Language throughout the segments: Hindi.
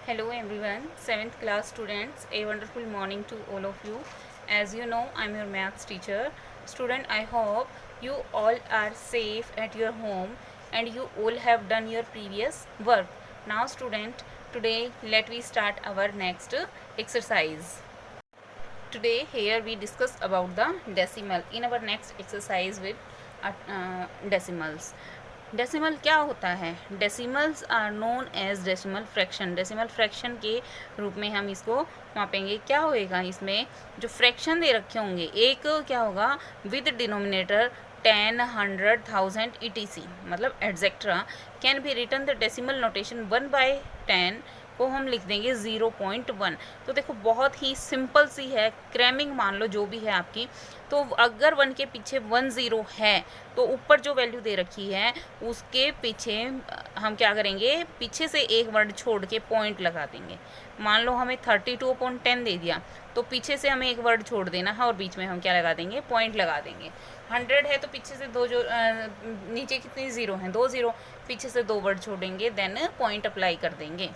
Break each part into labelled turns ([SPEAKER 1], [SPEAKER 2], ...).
[SPEAKER 1] Hello everyone, 7th class students, a wonderful morning to all of you. As you know, I'm your maths teacher. Student, I hope you all are safe at your home and you all have done your previous work. Now student, today let we start our next exercise. Today here we discuss about the decimal in our next exercise with decimals. Decimal क्या होता है? Decimals are known as decimal fraction. Decimal fraction के रूप में हम इसको मापेंगे. क्या होएगा इसमें? जो फ्रैक्शन दे रखे होंगे, एक क्या होगा विद डिनोमिनेटर 10, 100, 1000 etc मतलब etcetera can be return the decimal notation 1/10 को हम लिख देंगे 0.1. तो देखो बहुत ही सिंपल सी है, क्रैमिंग मान लो जो भी है आपकी. तो अगर 1 के पीछे 1 0 है तो ऊपर जो वैल्यू दे रखी है उसके पीछे हम क्या करेंगे, पीछे से एक वर्ड छोड़ के पॉइंट लगा देंगे. मान लो हमें 32/10 दे दिया तो पीछे से हमें एक वर्ड छोड़ देना है और बीच में हम क्या लगा देंगे, पॉइंट लगा देंगे. 100 है तो पीछे से दो जो नीचे कितनी ज़ीरो हैं, 2 0, पीछे से 2 वर्ड छोड़ेंगे, देन पॉइंट अप्लाई कर देंगे.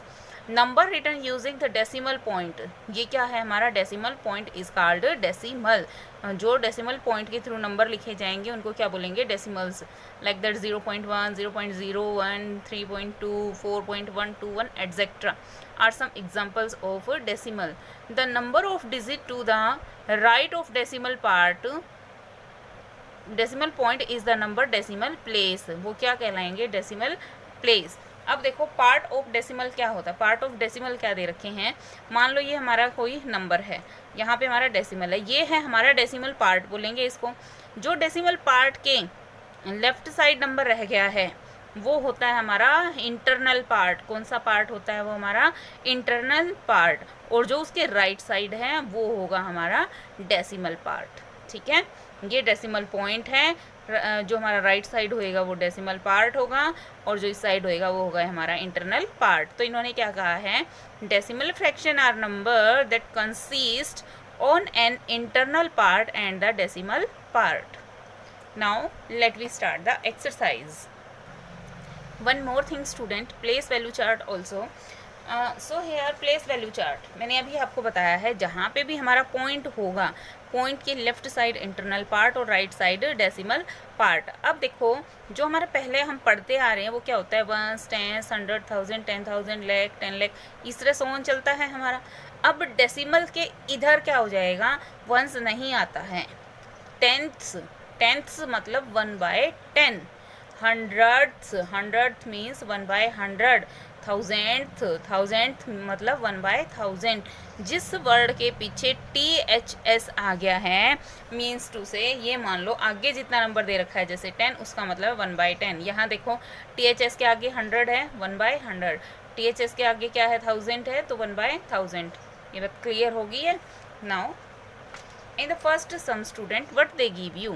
[SPEAKER 1] Number return using the decimal point, ये क्या है हमारा decimal point is called decimal. जो डेसिमल पॉइंट के थ्रू नंबर लिखे जाएंगे उनको क्या बोलेंगे, decimals. Like that 0.1, 0.01, 3.2, 4.121 etcetera are some examples of decimal. The number of digit to the right of decimal part, decimal point is the number decimal place, वो क्या कहलाएंगे, डेसिमल प्लेस. अब देखो पार्ट ऑफ डेसिमल क्या होता है. पार्ट ऑफ डेसिमल क्या दे रखे हैं, मान लो ये हमारा कोई नंबर है, यहाँ पे हमारा डेसिमल है, ये है हमारा डेसिमल पार्ट बोलेंगे इसको. जो डेसिमल पार्ट के लेफ्ट साइड नंबर रह गया है वो होता है हमारा इंटरनल पार्ट. कौन सा पार्ट होता है वो हमारा इंटरनल पार्ट. और जो उसके राइट साइड है वो होगा हमारा डेसिमल पार्ट. ठीक है, ये डेसिमल पॉइंट है. जो हमारा राइट साइड होएगा वो डेसिमल पार्ट होगा और जो इस साइड होएगा वो होगा हमारा इंटरनल पार्ट. तो इन्होंने क्या कहा है, decimal fraction are number that consist on an internal part and the decimal part. Now let we start the exercise. One more thing student, place value chart also. So here place value chart मैंने अभी आपको बताया है, जहाँ पे भी हमारा पॉइंट होगा, पॉइंट के लेफ्ट साइड इंटरनल पार्ट और राइट साइड डेसिमल पार्ट. अब देखो जो हमारे पहले हम पढ़ते आ रहे हैं वो क्या होता है, 1, 10, 100, 1000, 10,000, लाख, 10 लाख, इस तरह सोन चलता है हमारा. अब डेसिमल के इधर क्या हो जाएगा, वंस नहीं आता है, टेंथ्स मतलब 1/10, हंड्रेड्थ मीन्स 1/100, थाउजेंथ मतलब 1/1000. जिस वर्ड के पीछे THS आ गया है मीन्स टू से, ये मान लो आगे जितना नंबर दे रखा है जैसे 10, उसका मतलब 1/10. यहाँ देखो THS के आगे 100 है, 1/100. THS के आगे क्या है, 1000 है, तो 1/1000. ये बात क्लियर होगी है. Now in the first sum student what they give you,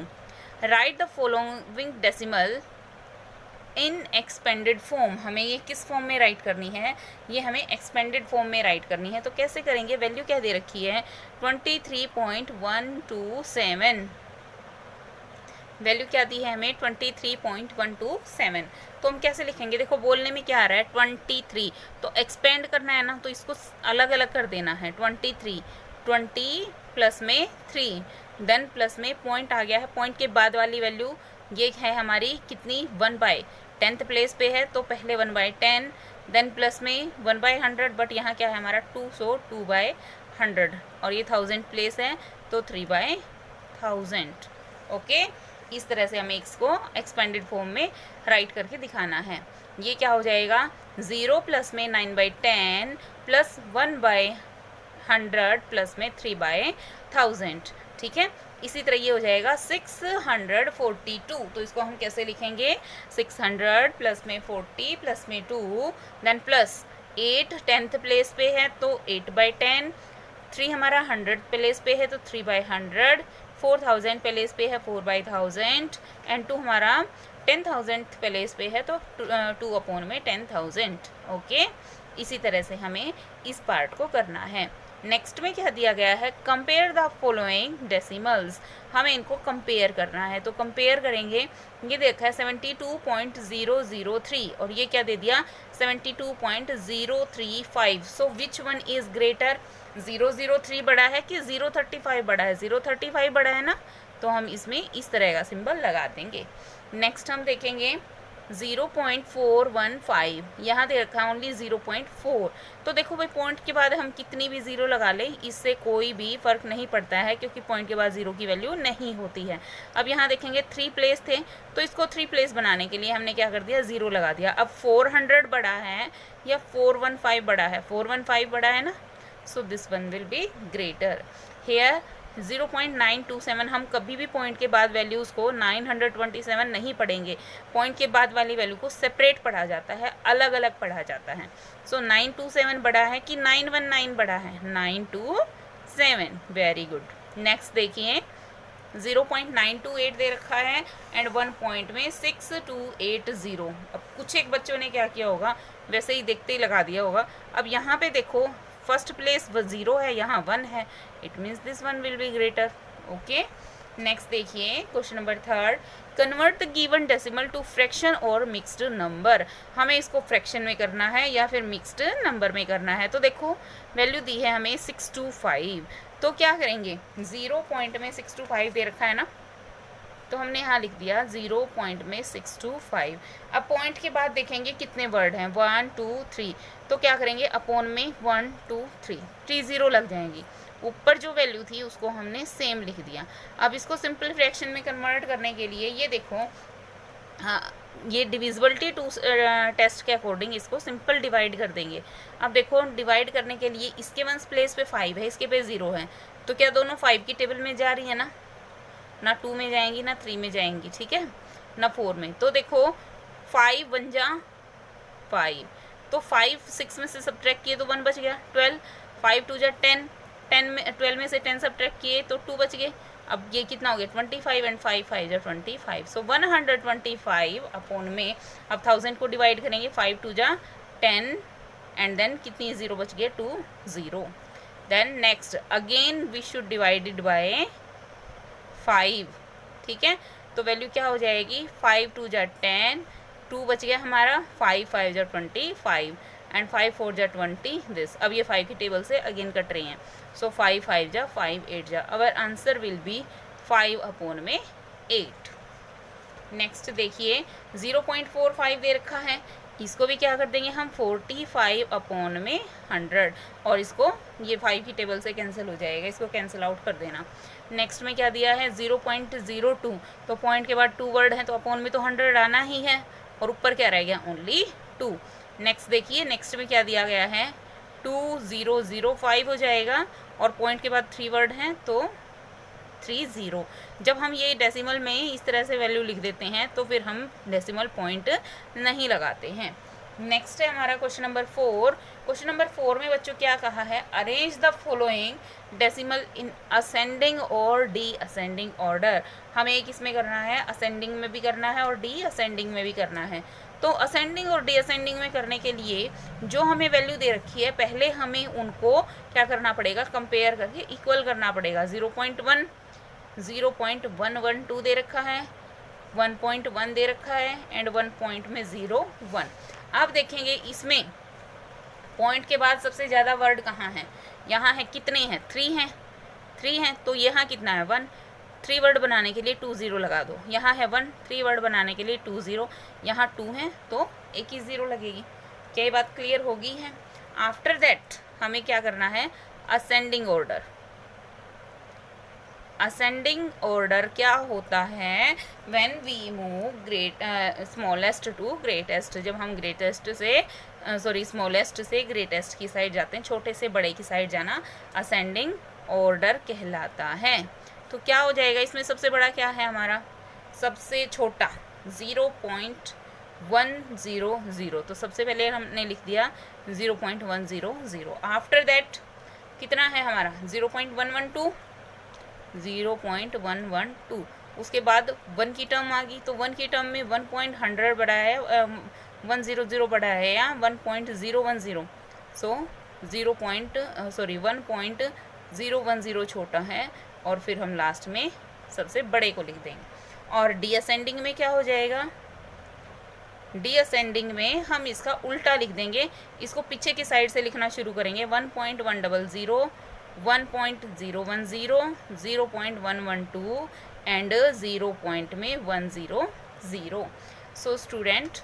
[SPEAKER 1] write the following decimal in expanded form. हमें ये किस फॉर्म में राइट करनी है, ये हमें एक्सपेंडेड फॉर्म में राइट करनी है. तो कैसे करेंगे, वैल्यू क्या दे रखी है, 23.127. वैल्यू क्या दी है हमें, 23.127. तो हम कैसे लिखेंगे, देखो बोलने में क्या आ रहा है 23, तो एक्सपेंड करना है ना, तो इसको अलग अलग कर देना है. 23, 20 प्लस में 3, देन प्लस में पॉइंट आ गया है, पॉइंट के बाद वाली वैल्यू ये है हमारी कितनी, 1/10 प्लेस पे है तो पहले 1/10, देन प्लस में 1/100, बट यहाँ क्या है हमारा 2, सो 2/100, और ये 1000 प्लेस है तो 3/1000. ओके, इस तरह से हमें इसको एक्सपेंडेड फॉर्म में राइट करके दिखाना है. ये क्या हो जाएगा, 0 प्लस में 9/10 प्लस 1/100 प्लस में 3/1000. ठीक है, इसी तरह ये हो जाएगा 642. तो इसको हम कैसे लिखेंगे, 600 प्लस में 40 प्लस में 2, देन प्लस 8 10th प्लेस पे है तो 8/10, 3 हमारा 100 प्लेस पे है तो 3/100, 4000 प्लेस पे है 4/1000, एंड 2 हमारा 10,000 प्लेस पे है तो 2/10,000. ओके, इसी तरह से हमें इस पार्ट को करना है. नेक्स्ट में क्या दिया गया है, कंपेयर द फॉलोइंग डेसिमल्स, हमें इनको कंपेयर करना है। तो कंपेयर करेंगे, ये देखा है 72.003 और ये क्या दे दिया 72.035। सो विच वन इज ग्रेटर, 003 बड़ा है कि 035 बड़ा है, 035 बड़ा है ना, तो हम इसमें इस तरह का सिंबल लगा देंगे। नेक्स्ट हम देखेंगे 0.415, यहाँ दे रखा है ओनली 0.4। तो देखो भाई पॉइंट के बाद हम कितनी भी ज़ीरो लगा लें, इससे कोई भी फ़र्क नहीं पड़ता है, क्योंकि पॉइंट के बाद ज़ीरो की वैल्यू नहीं होती है। अब यहाँ देखेंगे 3 प्लेस थे, तो इसको 3 प्लेस बनाने के लिए हमने क्या कर दिया, ज़ीरो लगा दिया। अब 400 बड़ा है या 415 बड़ा है, 415 बड़ा है ना, so this one will be greater. Here 0.927, हम कभी भी पॉइंट के बाद वैल्यूज़ को 927 नहीं पढ़ेंगे, पॉइंट के बाद वाली वैल्यू को सेपरेट पढ़ा जाता है, अलग अलग पढ़ा जाता है। सो 927 बड़ा है कि 919 बड़ा है, 927, वेरी गुड। नेक्स्ट देखिए 0.928 दे रखा है एंड 1 पॉइंट में 6280। अब कुछ एक बच्चों ने क्या किया होगा, वैसे ही देखते ही लगा दिया होगा। अब यहाँ पे देखो फर्स्ट प्लेस 0 है, यहाँ 1 है, it means this one will be greater. Okay, next देखिए question number 3, convert the given decimal to fraction or mixed number, हमें इसको फ्रैक्शन में करना है या फिर मिक्स्ड नंबर में करना है। तो देखो वैल्यू दी है हमें 625, तो क्या करेंगे, 0 पॉइंट में 625 दे रखा है ना, तो हमने यहाँ लिख दिया 0 पॉइंट में 625। अब पॉइंट के बाद देखेंगे कितने वर्ड हैं, 1 2 3, तो क्या करेंगे अपॉन में 1 2 3, 3 0 लग जाएंगी। ऊपर जो वैल्यू थी उसको हमने सेम लिख दिया। अब इसको सिंपल फ्रैक्शन में कन्वर्ट करने के लिए ये देखो, हाँ ये डिविजिबिलिटी टू टेस्ट के अकॉर्डिंग इसको सिंपल डिवाइड कर देंगे। अब देखो डिवाइड करने के लिए इसके वंस प्लेस पे 5 है, इसके पे 0 है, तो क्या दोनों 5 की टेबल में जा रही है ना 2 में जाएंगी ना 3 में जाएंगी, ठीक है ना 4 में। तो देखो 5 1 जा 5, तो 5 6 में से सब्ट्रैक्ट किए तो 1 बच गया, 12 5 2 जा 10, 10 में 12 में से 10 सब्ट्रैक्ट किए तो 2 बच गए। अब ये कितना हो गया 25 एंड 5 5 जा 25, सो 125 अपॉन में, अब 1000 को डिवाइड करेंगे, 5 2 जा 10 एंड देन कितनी 0 बच गया 2 0। Then next again we should divided by 5, ठीक है, तो वैल्यू क्या हो जाएगी 5 2 जा 10, 2 बच गया हमारा, 5 5 जा 25 एंड 5 4 जा 20 दिस। अब ये 5 की टेबल से अगेन कट रही हैं, सो 5 5 जा 5 8 जा, our answer will be 5 upon में 8। नेक्स्ट देखिए 0.45 दे रखा है, इसको भी क्या कर देंगे हम 45 अपॉन में 100, और इसको ये 5 की टेबल से कैंसिल हो जाएगा, इसको कैंसिल आउट कर देना। नेक्स्ट में क्या दिया है 0.02, तो पॉइंट के बाद 2 वर्ड है तो अपॉन में तो 100 आना ही है, और ऊपर क्या रह गया ओनली 2। नेक्स्ट देखिए नेक्स्ट में क्या दिया गया है 2005 हो जाएगा, और पॉइंट के बाद 3 वर्ड हैं तो 30। जब हम ये डेसिमल में इस तरह से वैल्यू लिख देते हैं तो फिर हम डेसिमल पॉइंट नहीं लगाते हैं। नेक्स्ट है हमारा क्वेश्चन नंबर 4। क्वेश्चन नंबर 4 में बच्चों क्या कहा है, arrange the following decimal in ascending और डी असेंडिंग ऑर्डर। हमें एक इसमें करना है, असेंडिंग में भी करना है और डी असेंडिंग में भी करना है। तो असेंडिंग और डी असेंडिंग में करने के लिए जो हमें वैल्यू दे रखी है पहले हमें उनको क्या करना पड़ेगा, कंपेयर करके इक्वल करना पड़ेगा। 0.1 0.112 दे रखा है, 1.1 दे रखा है एंड 1 पॉइंट में 0 1। अब देखेंगे इसमें पॉइंट के बाद सबसे ज़्यादा वर्ड कहाँ है, यहाँ है, कितने हैं 3 हैं, 3 हैं, तो यहाँ कितना है 1, 3 वर्ड बनाने के लिए 2 0 लगा दो, यहाँ है 1, 3 वर्ड बनाने के लिए 2 0, यहाँ 2 है तो एक ही 0 लगेगी। क्या ये बात क्लियर होगी है। आफ्टर दैट हमें क्या करना है, असेंडिंग ऑर्डर। असेंडिंग ऑर्डर क्या होता है, when we move smallest to greatest, जब हम ग्रेटेस्ट से स्मॉलेस्ट से ग्रेटेस्ट की साइड जाते हैं, छोटे से बड़े की साइड जाना असेंडिंग ऑर्डर कहलाता है। तो क्या हो जाएगा इसमें, सबसे बड़ा क्या है हमारा, सबसे छोटा 0.100, तो सबसे पहले हमने लिख दिया 0.100। आफ्टर दैट कितना है हमारा 0.112, 0.112, उसके बाद 1 की टर्म आ गई, तो 1 की टर्म में 1.100 बड़ा है, 100 बड़ा है या 1.010, सो 1.010 छोटा है, और फिर हम लास्ट में सबसे बड़े को लिख देंगे। और डी असेंडिंग में क्या हो जाएगा, डी असेंडिंग में हम इसका उल्टा लिख देंगे, इसको पीछे की साइड से लिखना शुरू करेंगे। 1.100, 1.010, 0.112 एंड 0 पॉइंट में 100। सो स्टूडेंट,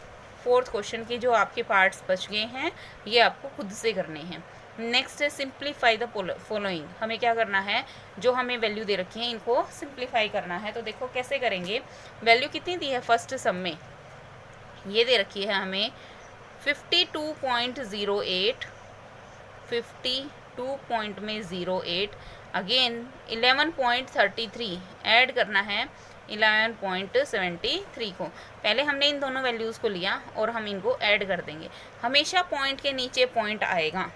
[SPEAKER 1] फोर्थ क्वेश्चन के जो आपके पार्ट्स बच गए हैं ये आपको खुद से करने हैं। नेक्स्ट है सिंप्लीफाई द फॉलोइंग। हमें क्या करना है, जो हमें वैल्यू दे रखी है इनको सिंप्लीफाई करना है। तो देखो कैसे करेंगे, वैल्यू कितनी दी है फर्स्ट सम में, ये दे रखी है हमें 52.08, 52.08, अगेन 11.33, ऐड करना है 11.73 को। पहले हमने इन दोनों वैल्यूज़ को लिया और हम इनको ऐड कर देंगे। हमेशा पॉइंट के नीचे पॉइंट आएगा,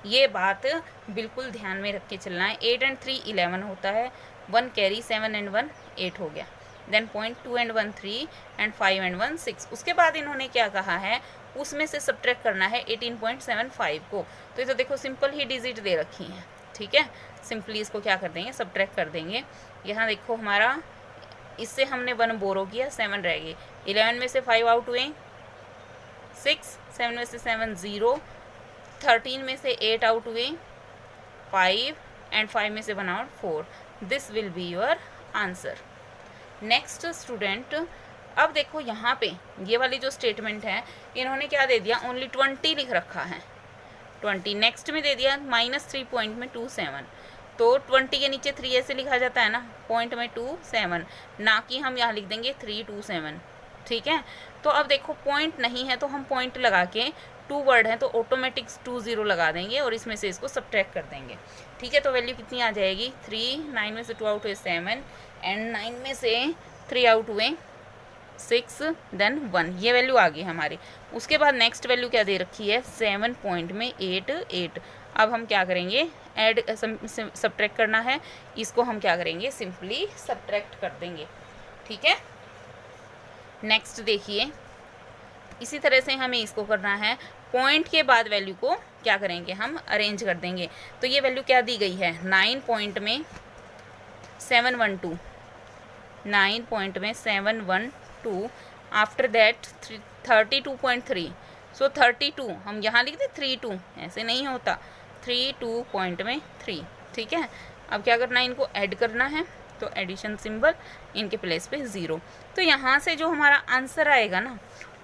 [SPEAKER 1] ये बात बिल्कुल ध्यान में रख के चलना है। 8 and 3 11 होता है, 1 कैरी, 7 and 1 8 हो गया, देन 0.2 and 1 3 एंड 5 and 1 6। उसके बाद इन्होंने क्या कहा है, उसमें से सब्ट्रैक्ट करना है 18.75 को। तो ये तो देखो सिंपल ही डिजिट दे रखी हैं, ठीक है, सिंपली इसको क्या कर देंगे, सब्ट्रैक्ट कर देंगे। यहाँ देखो हमारा, इससे हमने 1 बोरो किया, 7 रह गए, 11 में से 5 आउट हुए 6, 7 में से 7 0, 13 में से 8 आउट हुए 5 एंड 5 में से 1 out 4। This will be your answer. Next student, अब देखो यहाँ पे ये वाली जो स्टेटमेंट है इन्होंने क्या दे दिया, ओनली 20 लिख रखा है, 20। नेक्स्ट में दे दिया -3 पॉइंट में 27, तो 20 के नीचे 3 ऐसे लिखा जाता है ना, पॉइंट में 27, ना कि हम यहाँ लिख देंगे 327, ठीक है। तो अब देखो पॉइंट नहीं है तो हम पॉइंट लगा के, 2 वर्ड है तो ऑटोमेटिक 20 लगा देंगे और इसमें से इसको सब्ट्रैक्ट कर देंगे, ठीक है। तो वैल्यू कितनी आ जाएगी, 3, 9 में से 2 आउट हुए 7 एंड 9 में से 3 आउट हुए 6, देन 1, ये वैल्यू आ गई हमारी। उसके बाद नेक्स्ट वैल्यू क्या दे रखी है, 7 पॉइंट में 8। अब हम क्या करेंगे, ऐड सब्ट्रैक्ट करना है, इसको हम क्या करेंगे, सिंपली सब्ट्रैक्ट कर देंगे, ठीक है। नेक्स्ट देखिए, इसी तरह से हमें इसको करना है, पॉइंट के बाद वैल्यू को क्या करेंगे, हम अरेंज कर देंगे। तो ये वैल्यू क्या दी गई है, 9 पॉइंट में 712, 9 पॉइंट में 712, आफ्टर दैट 32.3। सो 32 हम यहाँ लिख दे 32, ऐसे नहीं होता, 32 पॉइंट में 3, ठीक है। अब क्या करना है, इनको ऐड करना है, तो एडिशन सिंबल, इनके प्लेस पे 0। तो यहाँ से जो हमारा आंसर आएगा ना,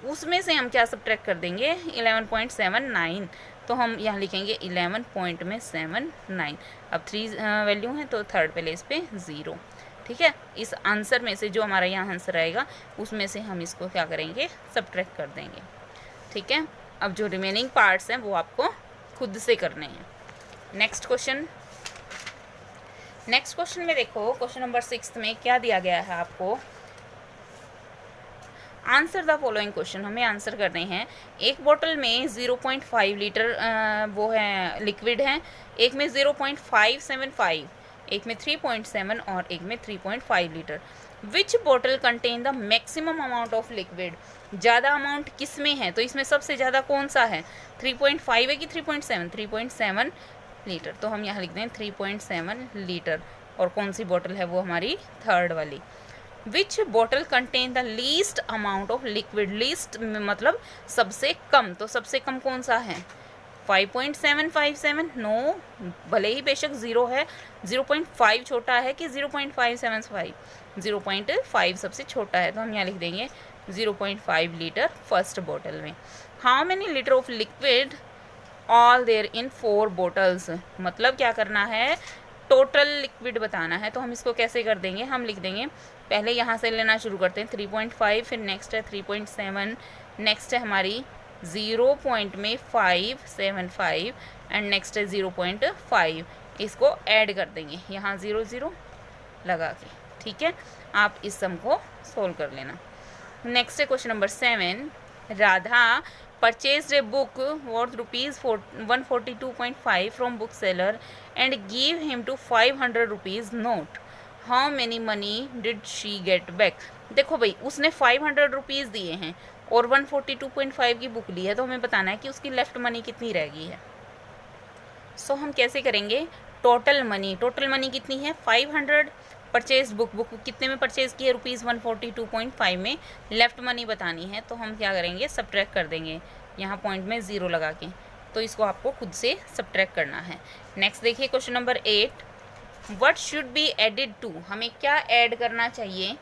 [SPEAKER 1] उसमें से हम क्या सब्ट्रैक्ट कर देंगे, 11.79। तो हम यहाँ लिखेंगे 11 पॉइंट में 79। अब 3 वैल्यू हैं तो थर्ड प्लेस पे 0, ठीक है। इस आंसर में से जो हमारा यहाँ आंसर आएगा उसमें से हम इसको क्या करेंगे, सब्ट्रैक्ट कर देंगे, ठीक है। अब जो रिमेनिंग पार्ट्स हैं वो आपको खुद से करने हैं। नेक्स्ट क्वेश्चन में देखो, क्वेश्चन नंबर 6 में क्या दिया गया है आपको, आंसर द फॉलोइंग क्वेश्चन, हमें आंसर करने हैं। एक बोतल में 0.5 लीटर वो है लिक्विड है, एक में 0.575, एक में 3.7 और एक में 3.5 लीटर। विच बोतल contain the maximum amount of liquid, ज़्यादा अमाउंट किस में है, तो इसमें सबसे ज़्यादा कौन सा है, 3.5 है कि 3.7, 3.7 लीटर। तो हम यहाँ लिख दें 3.7 लीटर, और कौन सी बोतल है वो हमारी थर्ड वाली। Which bottle contain the least amount of liquid, least मतलब सबसे कम, तो सबसे कम कौन सा है, 5.757, नो, भले ही बेशक 0 है, 0.5 छोटा है कि 0.575, 0.5 सबसे छोटा है, तो हम यहाँ लिख देंगे 0.5 लीटर फर्स्ट बॉटल में। How many litre of liquid all there in 4 bottles, मतलब क्या करना है, टोटल लिक्विड बताना है। तो हम इसको कैसे कर देंगे, हम लिख देंगे, पहले यहाँ से लेना शुरू करते हैं 3.5, फिर नेक्स्ट है 3.7, नेक्स्ट है हमारी 0.575 एंड नेक्स्ट है 0.5, इसको ऐड कर देंगे यहाँ 0 0 लगा के, ठीक है। आप इस सम को सोल्व कर लेना। नेक्स्ट है question number 7, Radha purchased a book worth rupees 142.5 from bookseller and gave him to 500 rupees note. How many money did she get back? देखो भाई, उसने 500 रुपीज़ दिए हैं और 142.5 की बुक ली है, तो हमें बताना है कि उसकी लेफ्ट मनी कितनी रह गई है। सो हम कैसे करेंगे, टोटल मनी कितनी है 500, परचेज बुक कितने में परचेज की है ₹142.5 में, लेफ्ट मनी बतानी है तो हम क्या करेंगे सब्ट्रैक्ट कर देंगे यहाँ पॉइंट में 0 लगा के, तो इसको आपको खुद से सब्ट्रैक्ट करना है। नेक्स्ट देखिए question number 8, what should be added to, हमें क्या ऐड करना चाहिए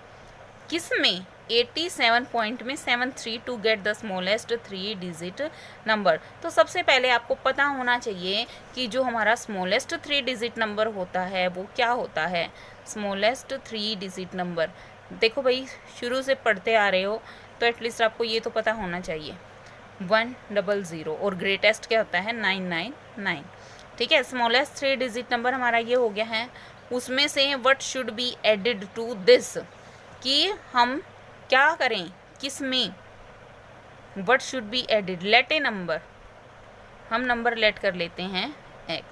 [SPEAKER 1] किस में 87 पॉइंट में 73 to get the smallest 3 digit number. तो सबसे पहले आपको पता होना चाहिए कि जो हमारा स्मॉलेस्ट 3 डिजिट नंबर होता है वो क्या होता है, स्मॉलेस्ट 3 डिजिट नंबर। देखो भाई शुरू से पढ़ते आ रहे हो तो एटलीस्ट आपको ये तो पता होना चाहिए 100 और ग्रेटेस्ट क्या होता है 999। ठीक है, स्मॉलेस्ट 3 डिजिट नंबर हमारा ये हो गया है। उसमें से what should be added to this, कि हम क्या करें किस में, what should be added, let a number, हम नंबर लेट कर लेते हैं x।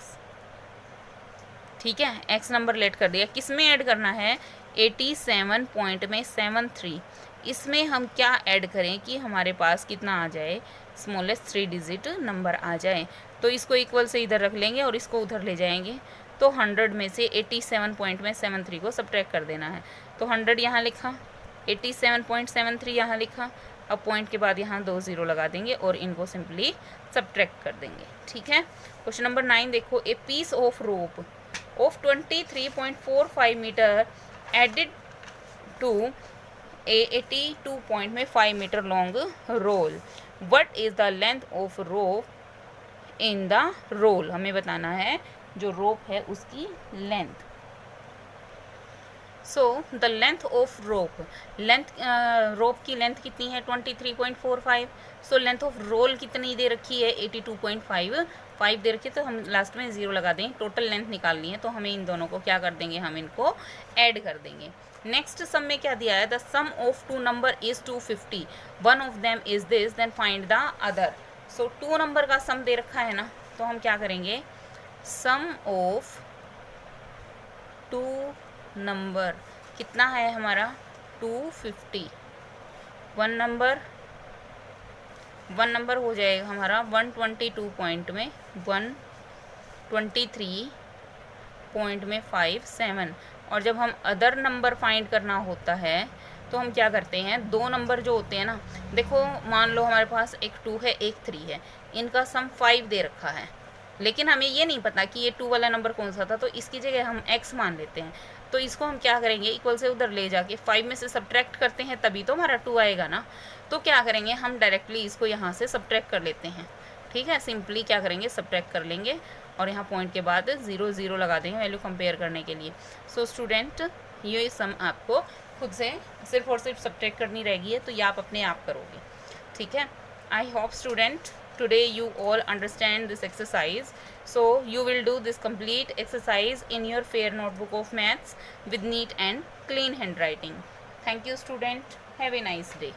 [SPEAKER 1] ठीक है, x नंबर लेट कर दिया, किस में ऐड करना है 87 पॉइंट में 73, इसमें हम क्या ऐड करें कि हमारे पास कितना आ जाए, स्मॉलेस्ट 3 डिजिट नंबर आ जाए। तो इसको इक्वल से इधर रख लेंगे और इसको उधर ले जाएंगे, तो 100 में से 87 पॉइंट में 73 को सब्ट्रैक्ट कर देना है। तो 100 यहाँ लिखा, 87.73 यहाँ लिखा, अब पॉइंट के बाद यहाँ 2 0 लगा देंगे और इनको सिंपली सब्ट्रैक्ट कर देंगे। ठीक है, क्वेश्चन नंबर 9 देखो, a piece of rope of 23.45 meter added to a 82 point में 5 meter long roll, what is the length of rope in the roll, हमें बताना है जो रोप है उसकी length. So the length of rope, length rope की लेंथ कितनी है 23.45, सो लेंथ ऑफ रोल कितनी दे रखी है 82.5 दे रखी है, तो हम लास्ट में 0 लगा देंगे, टोटल लेंथ निकालनी है तो हमें इन दोनों को क्या कर देंगे, हम इनको ऐड कर देंगे। नेक्स्ट सम में क्या दिया है, the sum of 2 number is 250, one of them is this, then find the other. So 2 number का सम दे रखा है ना, तो हम क्या करेंगे, सम ऑफ 2 नंबर कितना है हमारा 250, वन नंबर हो जाएगा हमारा 122 पॉइंट में 123 पॉइंट में 57, और जब हम अदर नंबर फाइंड करना होता है तो हम क्या करते हैं, 2 नंबर जो होते हैं ना, देखो मान लो हमारे पास एक 2 है एक 3 है, इनका सम 5 दे रखा है, लेकिन हमें ये नहीं पता कि ये 2 वाला नंबर कौन सा था, तो इसकी जगह हम x मान लेते हैं। तो इसको हम क्या करेंगे, इक्वल से उधर ले जाके 5 में से सब्ट्रैक्ट करते हैं तभी तो हमारा 2 आएगा ना। तो क्या करेंगे, हम डायरेक्टली इसको यहाँ से सब्ट्रैक्ट कर लेते हैं। ठीक है, सिंपली क्या करेंगे, सब्ट्रैक्ट कर लेंगे और यहाँ पॉइंट के बाद 0 0 लगा देंगे वैल्यू कंपेयर करने के लिए। सो स्टूडेंट ये सम आपको खुद से सिर्फ और सिर्फ सब्ट्रैक्ट करनी रहेगी है, तो ये आप अपने आप करोगे। ठीक है, I hope student today you all understand this exercise, so you will do this complete exercise in your fair notebook of maths with neat and clean handwriting. Thank you student, have a nice day.